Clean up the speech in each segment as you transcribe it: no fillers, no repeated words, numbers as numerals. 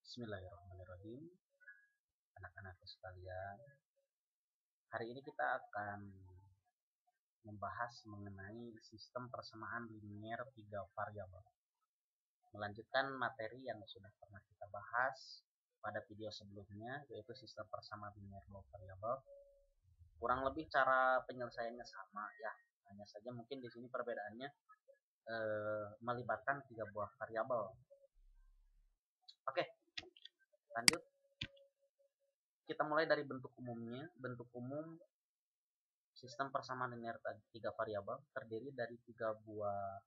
Bismillahirrahmanirrahim. Anak-anakku sekalian, hari ini kita akan membahas mengenai sistem persamaan linier 3 variabel. Melanjutkan materi yang sudah pernah kita bahas pada video sebelumnya, yaitu sistem persamaan linier 2 variabel. Kurang lebih cara penyelesaiannya sama ya, hanya saja mungkin di sini perbedaannya melibatkan 3 buah variabel. Oke, lanjut. Kita mulai dari bentuk umumnya. Bentuk umum sistem persamaan linier 3 variabel terdiri dari 3 buah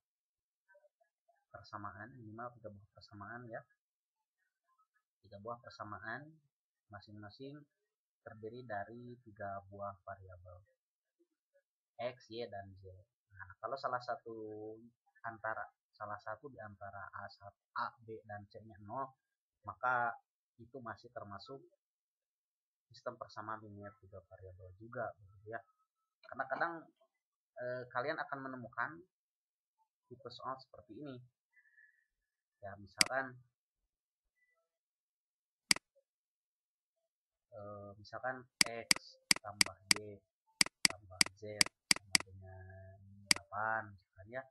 persamaan, minimal 3 buah persamaan ya. 3 buah persamaan masing-masing terdiri dari 3 buah variabel X, Y, dan Z. Nah, kalau salah satu di antara A, B, dan C-nya 0, maka itu masih termasuk sistem persamaan linier 3 variabel juga, begitu ya. Karena kadang kalian akan menemukan tipe soal seperti ini. Ya, misalkan X tambah Y tambah Z sama dengan 8, misalkan ya.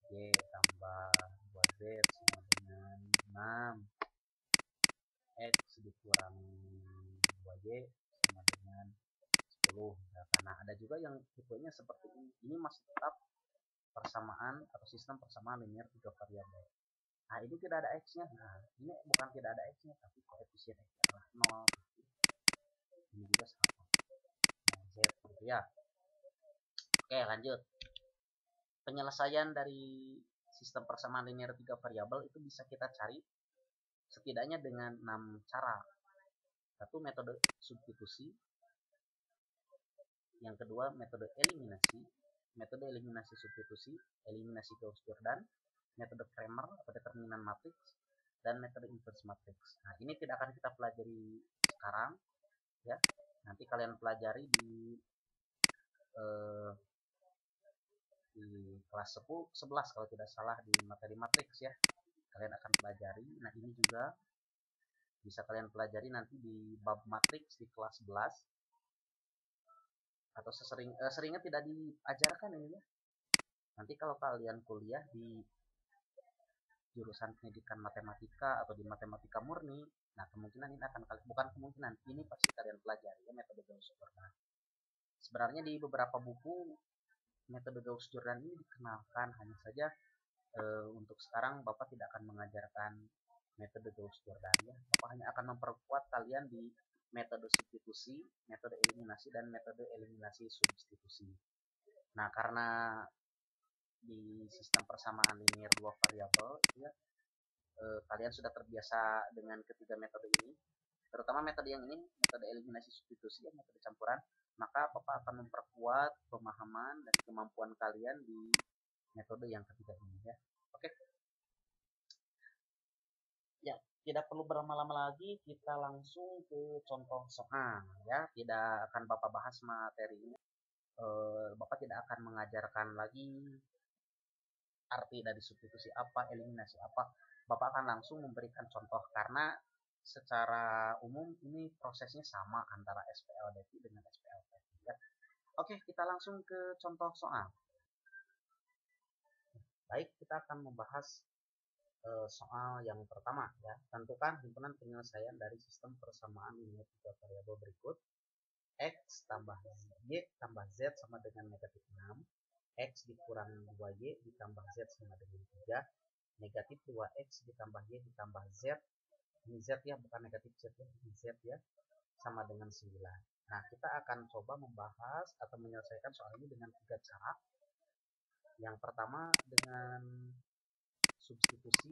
Y tambah 2Z sama dengan 6. X dikurangi 2Y sama dengan 10. Karena ada juga yang tipenya seperti ini. Ini masih tetap persamaan atau sistem persamaan linier 3 variabel. Nah, ini tidak ada X-nya. Nah, ini bukan tidak ada X-nya, tapi koefisien X adalah 0. Ini juga sama. Nah, Z gitu ya. Oke, lanjut. Penyelesaian dari sistem persamaan linier 3 variabel itu bisa kita cari setidaknya dengan 6 cara. Satu, metode substitusi. Yang kedua, metode eliminasi. Metode eliminasi substitusi, eliminasi Gauss-Jordan, metode Cramer atau determinan matriks, dan metode inverse matriks. Nah, ini tidak akan kita pelajari sekarang ya. Nanti kalian pelajari di kelas 11 kalau tidak salah, di materi matriks ya. Kalian akan pelajari. Nah, ini juga bisa kalian pelajari nanti di bab matriks di kelas 11. Atau seringnya tidak diajarkan ini ya. Nanti kalau kalian kuliah di jurusan pendidikan matematika atau di matematika murni, nah kemungkinan ini akan bukan kemungkinan, ini pasti kalian pelajari ya, metode Gauss-Jordan. Sebenarnya di beberapa buku metode Gauss-Jordan ini dikenalkan, hanya saja untuk sekarang Bapak tidak akan mengajarkan metode Gauss-Jordan ya. Bapak hanya akan memperkuat kalian di metode substitusi, metode eliminasi, dan metode eliminasi substitusi. Nah, karena di sistem persamaan linier 2 variabel ya, kalian sudah terbiasa dengan ketiga metode ini, terutama metode yang ini, metode eliminasi substitusi ya, metode campuran, maka Bapak akan memperkuat pemahaman dan kemampuan kalian di metode yang ketiga ini ya. Oke. Ya, tidak perlu berlama-lama lagi, kita langsung ke contoh soal ya. Tidak akan Bapak bahas materinya. Bapak tidak akan mengajarkan lagi arti dari substitusi apa, eliminasi apa. Bapak akan langsung memberikan contoh, karena secara umum ini prosesnya sama antara SPLDT dengan SPLPT ya. Oke, kita langsung ke contoh soal. Baik, kita akan membahas soal yang pertama ya. Tentukan himpunan penyelesaian dari sistem persamaan linier 3 variabel berikut. X tambah Y tambah Z sama dengan negatif 6. X dikurangi 2Y ditambah Z sama dengan 3. Negatif 2X ditambah Y ditambah Z. Ini Z ya, bukan negatif Z ya. Ini Z ya. Sama dengan 9. Nah, kita akan coba membahas atau menyelesaikan soal ini dengan 3 cara. Yang pertama dengan substitusi.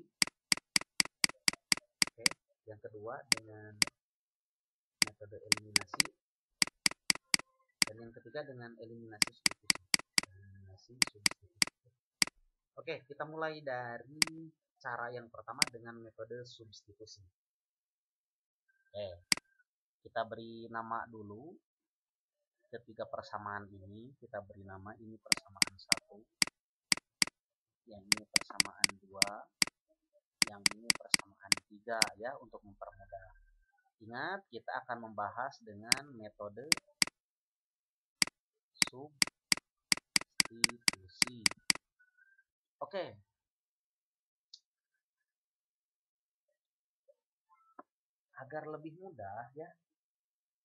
Oke. Yang kedua dengan metode eliminasi. Dan yang ketiga dengan eliminasi substitusi. Oke, kita mulai dari cara yang pertama dengan metode substitusi. Oke, kita beri nama dulu ketiga persamaan ini. Kita beri nama, ini persamaan 1, yang ini persamaan 2, yang ini persamaan 3, 3 ya untuk mempermudah. Ingat, kita akan membahas dengan metode substitusi. Oke. Agar lebih mudah ya,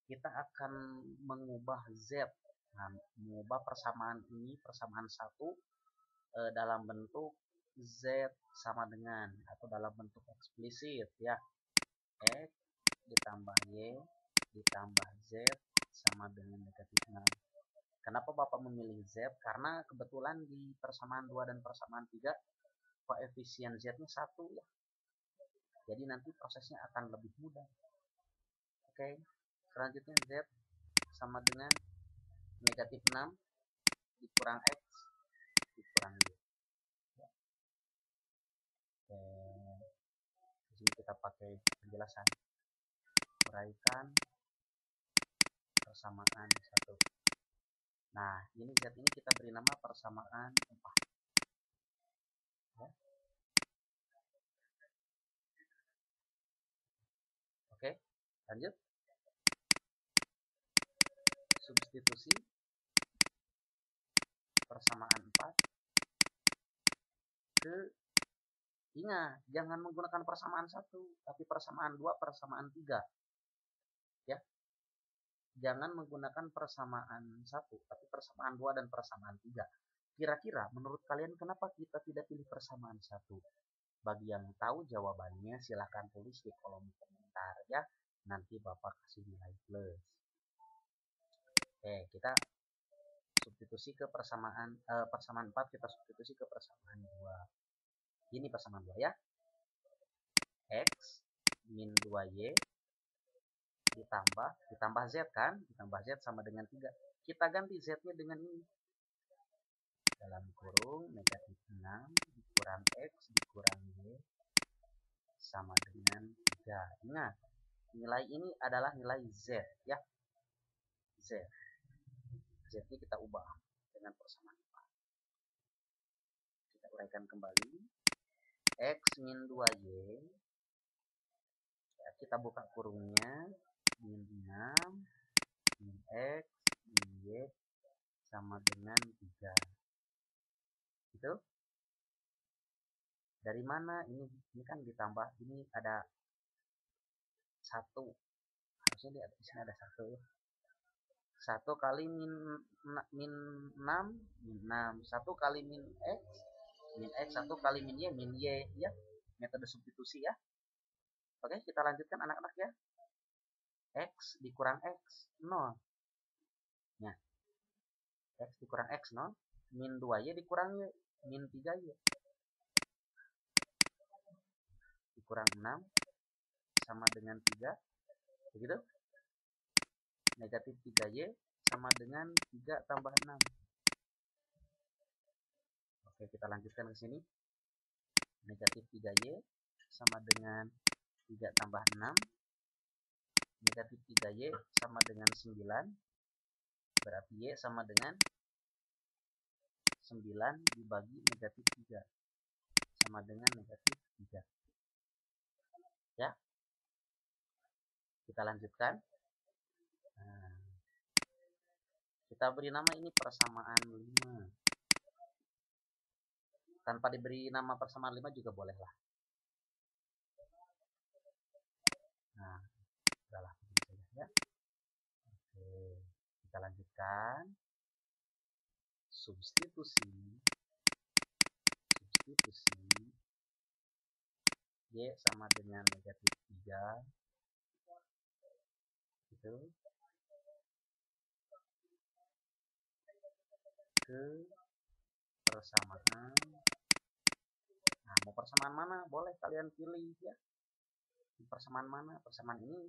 kita akan mengubah Z. Nah, mengubah persamaan ini, persamaan 1 dalam bentuk Z sama dengan, atau dalam bentuk eksplisit ya, X ditambah Y ditambah Z sama dengan negatif 6. Kenapa Bapak memilih Z? Karena kebetulan di persamaan 2 dan persamaan 3 koefisien Z-nya 1 ya. Jadi nanti prosesnya akan lebih mudah. Oke, selanjutnya Z sama dengan negatif 6 dikurang X dikurang Y. Oke, di sini kita pakai penjelasan. Uraikan persamaan 1. Nah, ini Z ini kita beri nama persamaan 4. Ya. Oke, lanjut. Substitusi persamaan 4 ke, ingat, jangan menggunakan persamaan 1, tapi persamaan 2, persamaan 3. Ya. Jangan menggunakan persamaan 1, tapi persamaan 2 dan persamaan 3. Kira-kira menurut kalian kenapa kita tidak pilih persamaan 1? Bagi yang tahu jawabannya silahkan tulis di kolom komentar ya. Nanti Bapak kasih nilai plus. Oke, kita substitusi ke persamaan 4, kita substitusi ke persamaan 2. Ini persamaan 2 ya. X min 2Y ditambah Z kan? Ditambah Z sama dengan 3. Kita ganti Z-nya dengan ini. Dalam kurung negatif 6 dikurang X dikurang Y sama dengan 3. Ingat, nilai ini adalah nilai Z ya. Z. Z-nya kita ubah dengan persamaan 4. Kita uraikan kembali. X min 2Y. Ya, kita buka kurungnya. Min 6 min X min Y sama dengan 3. Gitu. Dari mana ini kan ditambah, ini ada 1. Harusnya di sini ada 1 ya. 1 kali min 6 min 6, 1 kali min X 1 kali min Y ya. Metode substitusi ya. Oke, kita lanjutkan anak-anak ya. X dikurang X 0. Nah, X dikurang X 0. Min 2Y dikurang Y. Min 3Y. Dikurang 6 sama dengan 3. Begitu? Negatif 3Y sama dengan 3 tambah 6. Oke, kita lanjutkan ke sini. Negatif 3Y sama dengan 3 tambah 6. Negatif 3Y sama dengan 9. Berarti Y sama dengan 9 dibagi negatif 3. Sama dengan negatif 3. Ya. Kita lanjutkan. Nah, kita beri nama ini persamaan 5. Tanpa diberi nama persamaan 5 juga boleh lah. Nah, udahlah begini saja ya. Oke, kita lanjutkan. Substitusi Y sama dengan negatif 3 gitu, ke persamaan. Nah, mau persamaan mana? Boleh kalian pilih ya. Persamaan mana? Persamaan ini.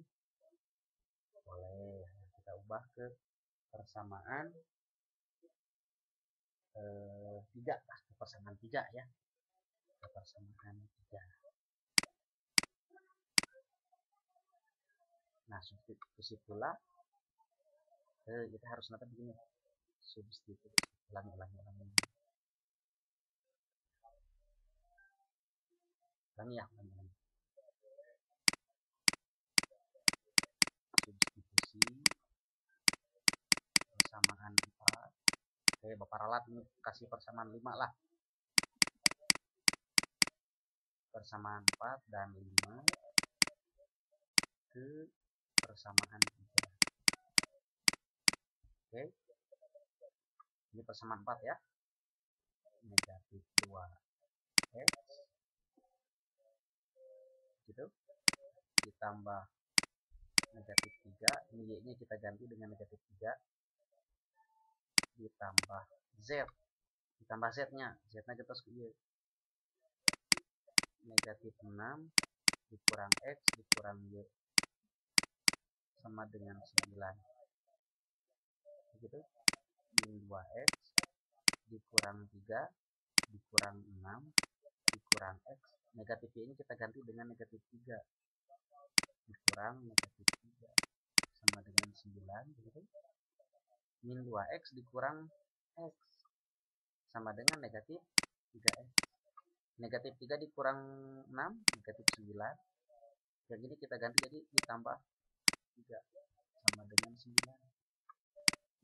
Boleh. Kita ubah ke persamaan 3 lah. Ke persamaan 3 ya. Ke persamaan 3. Nah, substitusi pula. Kita harus nata begini. Substitusi. Ulangi. Ulangi ya. Oke, Bapak ralat ini kasih persamaan 5 lah. Persamaan 4 dan 5 ke persamaan 3. Oke. Ini persamaan 4 ya. Negatif 2x. Gitu. Ditambah negatif 3. Ini y-nya kita ganti dengan negatif 3. Ditambah z. Ditambah z-nya. Z-nya kita ke y. Negatif 6 dikurang x dikurang y sama dengan 9. Begitu. Min 2x dikurang 3 dikurang 6 dikurang x. Negatif y ini kita ganti dengan negatif 3 dikurang negatif 3 sama dengan 9. Begitu. Min 2x dikurang x sama dengan negatif 3x. Negatif 3 dikurang 6 negatif 9. Yang ini kita ganti jadi ditambah 3 sama dengan 9.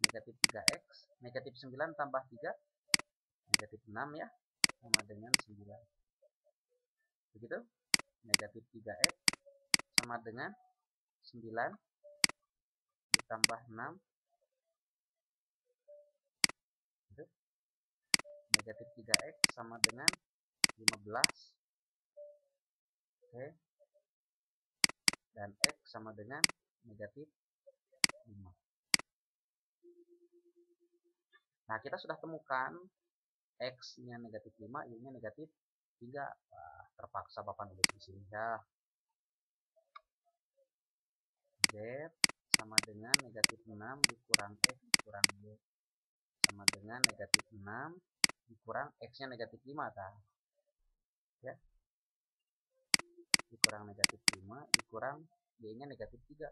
Negatif 3x, negatif 9 tambah 3, negatif 6 ya, sama dengan 9. Begitu, negatif 3x sama dengan 9 ditambah 6. Begitu. Negatif 3x sama dengan 15. Oke. Dan x sama dengan negatif 5. Nah, kita sudah temukan x-nya negatif 5, y-nya negatif 3. Wah, terpaksa Bapak nulis di sini ya. Z sama dengan negatif 6 dikurang x dikurang y sama dengan negatif 6 dikurang x-nya negatif 5 kan? Ya. Dikurang negatif 5 dikurang y-nya negatif 3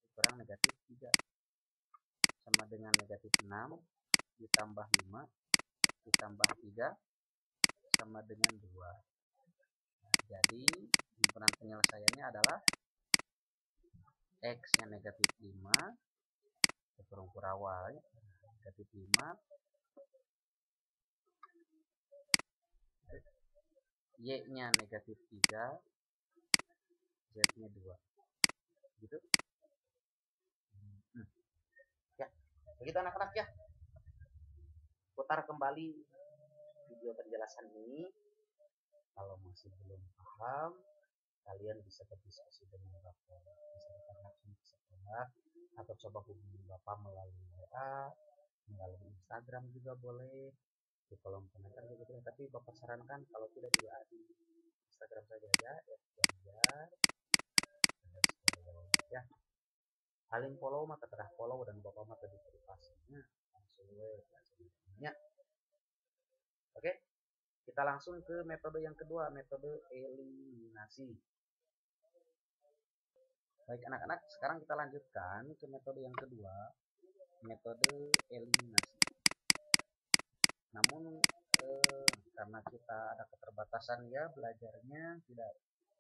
dikurang negatif 3 sama dengan negatif 6 ditambah 5 ditambah 3 sama dengan 2. Nah, jadi himpunan penyelesaiannya adalah x-nya negatif 5 kurung kurawal negatif 5 y-nya negatif 3 z-nya 2 gitu. Ya, begitu anak-anak ya. Putar kembali video penjelasan ini. Kalau masih belum paham, kalian bisa berdiskusi dengan Bapak, bisa datang langsung ke sekolah atau coba hubungi Bapak melalui WA, melalui Instagram juga boleh, di kolom komentar juga boleh. Tapi Bapak sarankan kalau tidak di WA, di Instagram saja ya, Ganjar ya. Paling follow maka terah follow dan Bapak maka di privasinya langsung ya. Oke, kita langsung ke metode yang kedua, metode eliminasi. Baik anak-anak, sekarang kita lanjutkan ke metode yang kedua, metode eliminasi. Namun karena kita ada keterbatasan ya belajarnya, tidak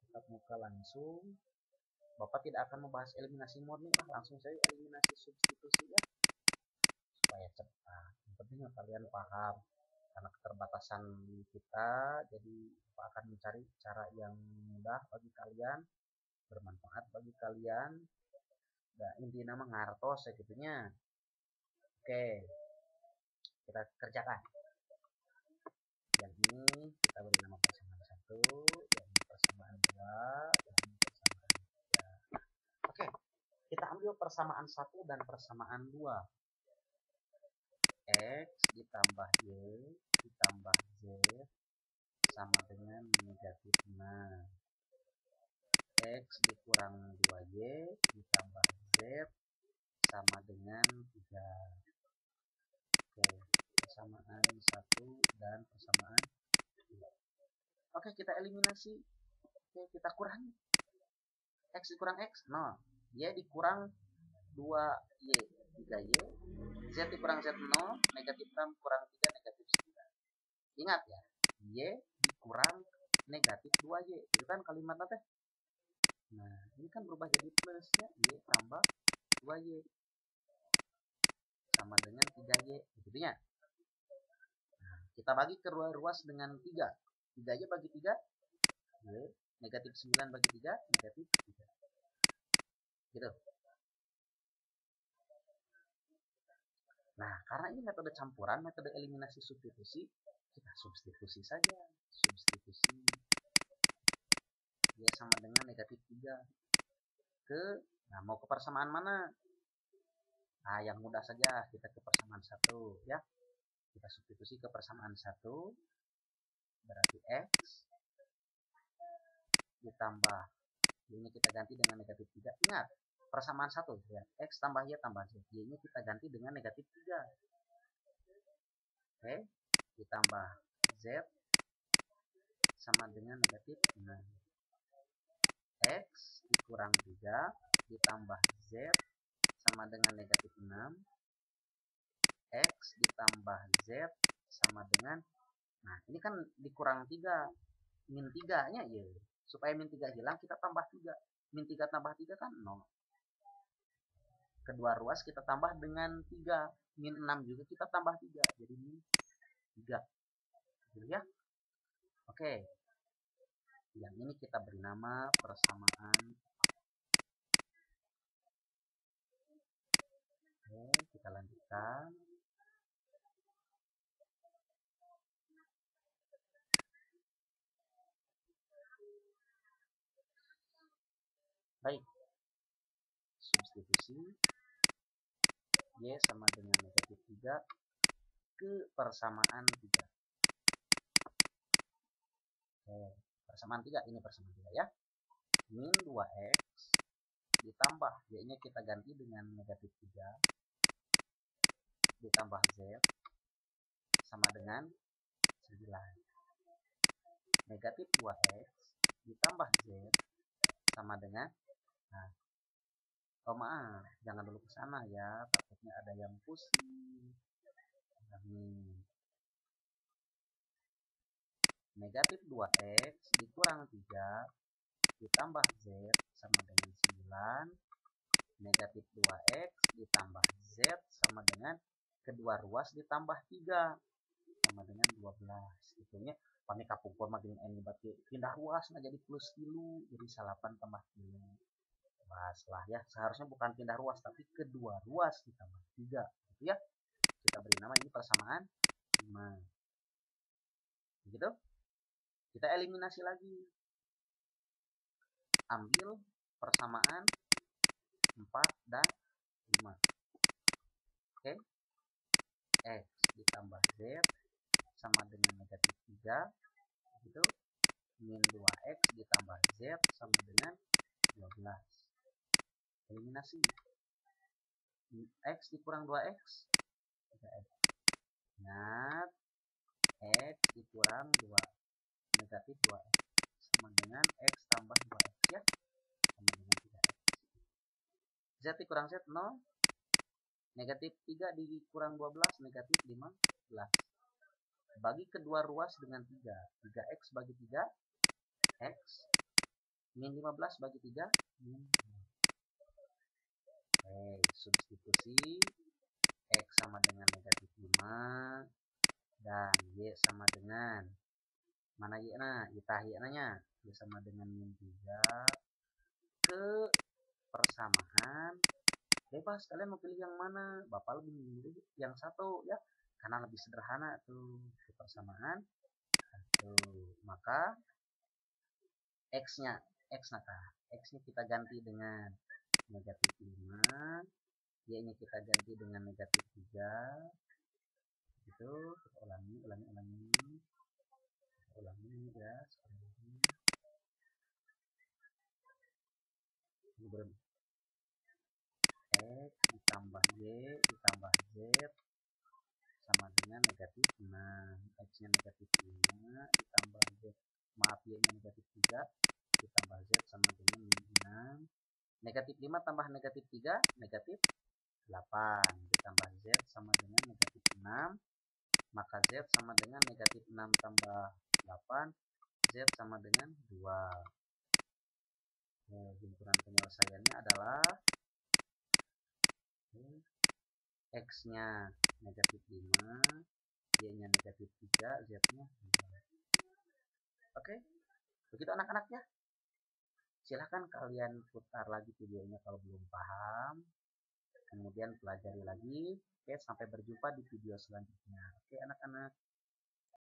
tetap muka langsung, Bapak tidak akan membahas eliminasi murni lah, langsung saja eliminasi substitusi ya, supaya cepat. Yang penting kalian paham. Karena keterbatasan kita, jadi Bapak akan mencari cara yang mudah bagi kalian, bermanfaat bagi kalian. Nah, intinya mengartos segitunya. Oke, kita kerjakan. Yang ini kita beri nama persamaan 1, yang ini persamaan 2, yang ini persamaan 3. Oke, kita ambil persamaan 1 dan persamaan 2. X ditambah Y ditambah Z sama dengan negatif 6. X dikurang 2Y ditambah Z sama dengan 3. Oke, persamaan 1 dan persamaan 2. Oke, kita eliminasi. Oke, kita kurangi. X dikurang X, 0. Y dikurang 2Y, 3Y. Z dikurang Z, 0. Negatif 6 kurang 3, negatif 9. Ingat ya, Y dikurang negatif 2Y. Itu kan kalimatnya teh. Nah, ini kan berubah jadi plusnya. Y tambah 2Y. Sama dengan 3Y. Begitunya. Kita bagi kedua ruas dengan 3. 3 aja bagi 3. Negatif 9 bagi 3, negatif 3. Gitu. Nah, karena ini metode campuran, metode eliminasi substitusi, kita substitusi saja. Substitusi Y sama dengan negatif 3 nah mau ke persamaan mana? Nah, yang mudah saja, kita ke persamaan 1 ya. Kita substitusi ke persamaan 1, berarti X ditambah, Y-nya kita ganti dengan negatif 3. Ingat, persamaan 1 ya. X tambah Y tambah Z. Y-nya kita ganti dengan negatif 3. Oke, ditambah Z sama dengan negatif 6. X dikurang 3 ditambah Z sama dengan negatif 6. X ditambah Z sama dengan, nah ini kan dikurang 3, min 3 nya ya. Supaya min 3 hilang kita tambah 3. Min 3 tambah 3 kan 0. Kedua ruas kita tambah dengan 3. Min 6 juga kita tambah 3. Jadi min 3. Gitu ya. Oke. Yang ini kita beri nama persamaan. Oke, kita lanjutkan. Baik. Substitusi Y sama dengan negatif 3 ke persamaan 3. Oke, persamaan 3, ini persamaan 3 ya. Min 2X ditambah, Y-nya kita ganti dengan negatif 3 ditambah Z sama dengan 9. Negatif 2X ditambah Z sama dengan, nah, oh maaf, jangan dulu ke sana ya, takutnya ada yang pusing. Negatif 2X dikurang 3 ditambah Z sama dengan 9. Negatif 2X ditambah Z sama dengan kedua ruas ditambah 3 sama dengan 12. Itunya panik kapungkur makin ini berarti pindah ruas nah jadi plus kilo, jadi 8 tambah kilo. Lah ya, seharusnya bukan pindah ruas tapi kedua ruas ditambah 3 gitu ya. Kita beri nama ini persamaan 5. Begitu? Kita eliminasi lagi. Ambil persamaan 4 dan 5. Oke. X ditambah Z sama dengan negatif 3. Gitu. Min 2X ditambah Z sama dengan 12. Eliminasi. X dikurang 2X. 3X. Ingat. X dikurang 2. Negatif 2X. Sama dengan X tambah 2X ya. Sama dengan 3X. Z dikurang Z 0. Negatif 3 dikurang 12. Negatif 15. Bagi kedua ruas dengan 3. 3X bagi 3. X. Min 15 bagi 3. Min 5. Oke, substitusi X sama dengan negatif 5. Dan Y sama dengan, mana Y na? Itah Y nanya. Y sama dengan min 3 ke persamaan. Bebas, kalian mau pilih yang mana? Bapak lebih memilih yang satu ya. Karena lebih sederhana tuh. Ke persamaan. Tuh. Maka X-nya. X-nya kita ganti dengan negatif 5. Y-nya kita ganti dengan negatif 3. Gitu. Kita ulangi ya. X ditambah Y ditambah Z sama dengan negatif 6. X-nya negatif 5 ditambah Z, maaf Y-nya negatif 3 ditambah Z sama dengan min 6. Negatif 5 tambah negatif 3 negatif 8 ditambah Z sama dengan negatif 6. Maka Z sama dengan negatif 6 tambah 8. Z sama dengan 2. Himpunan penyelesaiannya adalah X-nya negatif 5, Y-nya negatif 3, Z-nya 2. Oke, begitu anak-anak ya. Silahkan kalian putar lagi videonya kalau belum paham. Kemudian pelajari lagi. Oke, sampai berjumpa di video selanjutnya. Oke, anak-anak.